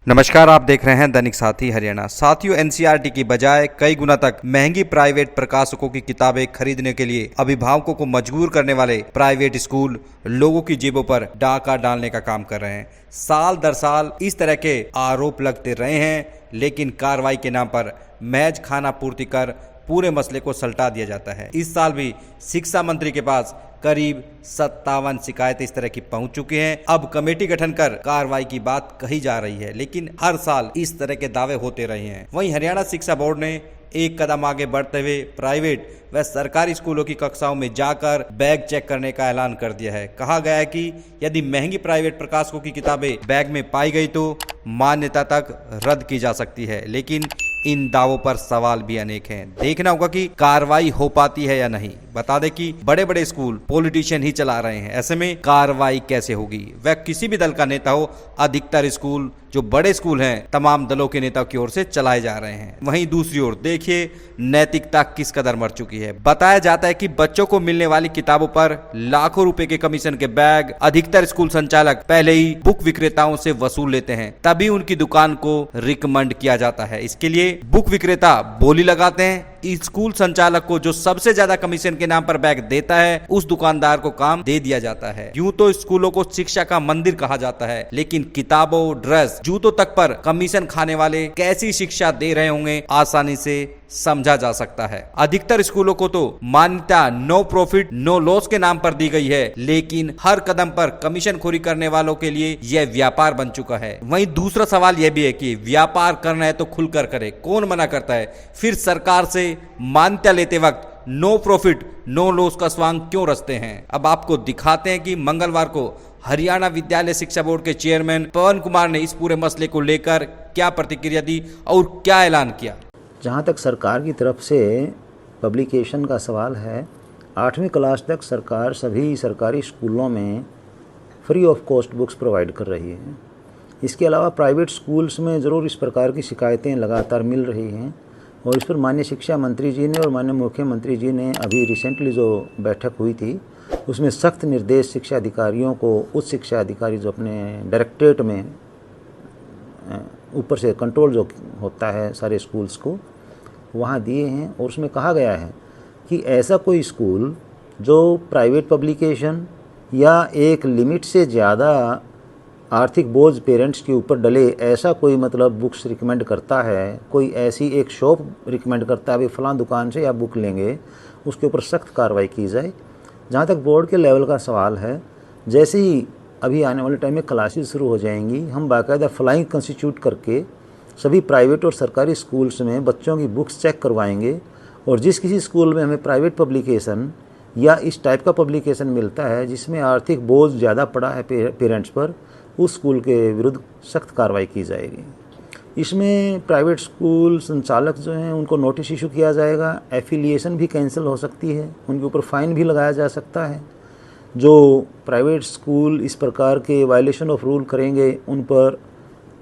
नमस्कार, आप देख रहे हैं दैनिक साथी हरियाणा। साथियों, एनसीईआरटी की बजाय कई गुना तक महंगी प्राइवेट प्रकाशकों की किताबें खरीदने के लिए अभिभावकों को मजबूर करने वाले प्राइवेट स्कूल लोगों की जेबों पर डाका डालने का काम कर रहे हैं। साल दर साल इस तरह के आरोप लगते रहे हैं, लेकिन कार्रवाई के नाम पर महज खाना पूर्ति कर पूरे मसले को सल्टा दिया जाता है। इस साल भी शिक्षा मंत्री के पास करीब 57 शिकायतें इस तरह की पहुंच चुकी हैं। अब कमेटी गठन कर कार्रवाई की बात कही जा रही है, लेकिन हर साल इस तरह के दावे होते रहे हैं। वहीं हरियाणा शिक्षा बोर्ड ने एक कदम आगे बढ़ते हुए प्राइवेट व सरकारी स्कूलों की कक्षाओं में जाकर बैग चेक करने का ऐलान कर दिया है। कहा गया है कि यदि महंगी प्राइवेट प्रकाशकों की किताबें बैग में पाई गई तो मान्यता तक रद्द की जा सकती है, लेकिन इन दावों पर सवाल भी अनेक हैं। देखना होगा कि कार्रवाई हो पाती है या नहीं। बता दें कि बड़े बड़े स्कूल पॉलिटिशियन ही चला रहे हैं, ऐसे में कार्रवाई कैसे होगी? वह किसी भी दल का नेता हो, अधिकतर स्कूल जो बड़े स्कूल हैं तमाम दलों के नेताओं की ओर से चलाए जा रहे हैं। वहीं दूसरी ओर देखिए नैतिकता किस कदर मर चुकी है। बताया जाता है कि बच्चों को मिलने वाली किताबों पर लाखों रुपए के कमीशन के बैग अधिकतर स्कूल संचालक पहले ही बुक विक्रेताओं से वसूल लेते हैं, तभी उनकी दुकान को रिकमेंड किया जाता है। इसके लिए बुक विक्रेता बोली लगाते हैं। स्कूल संचालक को जो सबसे ज्यादा कमीशन के नाम पर बैग देता है, उस दुकानदार को काम दे दिया जाता है। यूं तो स्कूलों को शिक्षा का मंदिर कहा जाता है, लेकिन किताबों, ड्रेस, जूतों तक पर कमीशन खाने वाले कैसी शिक्षा दे रहे होंगे, आसानी से समझा जा सकता है। अधिकतर स्कूलों को तो मान्यता नो प्रॉफिट नो लॉस के नाम पर दी गई है, लेकिन हर कदम पर कमीशन खोरी करने वालों के लिए यह व्यापार बन चुका है। वहीं दूसरा सवाल यह भी है कि व्यापार करना है तो खुलकर करे, कौन मना करता है? फिर सरकार से मान्यता लेते वक्त नो प्रॉफिट नो लॉस का स्वांग क्यों रचते हैं? अब आपको दिखाते हैं कि मंगलवार को हरियाणा विद्यालय शिक्षा बोर्ड के चेयरमैन पवन कुमार ने इस पूरे मसले को लेकर क्या प्रतिक्रिया दी और क्या ऐलान किया। जहाँ तक सरकार की तरफ से पब्लिकेशन का सवाल है, 8वीं क्लास तक सरकार सभी सरकारी स्कूलों में free of cost books provide कर रही है। इसके अलावा प्राइवेट स्कूल्स में ज़रूर इस प्रकार की शिकायतें लगातार मिल रही हैं और इस पर माननीय शिक्षा मंत्री जी ने और माननीय मुख्यमंत्री जी ने अभी रिसेंटली जो बैठक हुई थी उसमें सख्त निर्देश शिक्षा अधिकारियों को, उच्च शिक्षा अधिकारी जो अपने डायरेक्टरेट में ऊपर से कंट्रोल जो होता है सारे स्कूल्स को, वहाँ दिए हैं। और उसमें कहा गया है कि ऐसा कोई स्कूल जो प्राइवेट पब्लिकेशन या एक लिमिट से ज़्यादा आर्थिक बोझ पेरेंट्स के ऊपर डले, ऐसा कोई मतलब बुक्स रिकमेंड करता है, कोई ऐसी एक शॉप रिकमेंड करता है, अभी फलां दुकान से आप बुक लेंगे, उसके ऊपर सख्त कार्रवाई की जाए। जहाँ तक बोर्ड के लेवल का सवाल है, जैसे ही अभी आने वाले टाइम में क्लासेस शुरू हो जाएंगी, हम बाकायदा फ्लाइंग कंस्टिट्यूट करके सभी प्राइवेट और सरकारी स्कूल्स में बच्चों की बुक्स चेक करवाएंगे और जिस किसी स्कूल में हमें प्राइवेट पब्लिकेशन या इस टाइप का पब्लिकेशन मिलता है जिसमें आर्थिक बोझ ज़्यादा पड़ा है पेरेंट्स पर, उस स्कूल के विरुद्ध सख्त कार्रवाई की जाएगी। इसमें प्राइवेट स्कूल संचालक जो हैं उनको नोटिस इशू किया जाएगा, एफिलिएशन भी कैंसिल हो सकती है, उनके ऊपर फाइन भी लगाया जा सकता है। जो प्राइवेट स्कूल इस प्रकार के वायलेशन ऑफ रूल करेंगे उन पर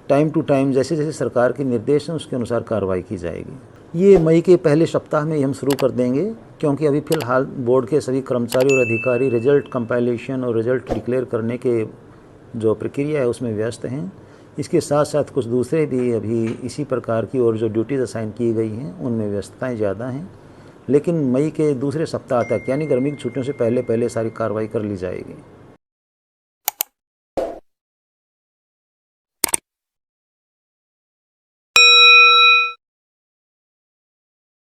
टाइम टू टाइम जैसे जैसे सरकार के निर्देश हैं उसके अनुसार कार्रवाई की जाएगी। ये मई के पहले सप्ताह में ही हम शुरू कर देंगे, क्योंकि अभी फ़िलहाल बोर्ड के सभी कर्मचारी और अधिकारी रिजल्ट कंपाइलेशन और रिजल्ट डिक्लेयर करने के जो प्रक्रिया है उसमें व्यस्त हैं। इसके साथ साथ कुछ दूसरे भी अभी इसी प्रकार की और जो ड्यूटीज़ असाइन की गई हैं उनमें व्यस्तताएँ ज़्यादा हैं, लेकिन मई के दूसरे सप्ताह तक यानी गर्मी की छुट्टियों से पहले पहले सारी कार्रवाई कर ली जाएगी।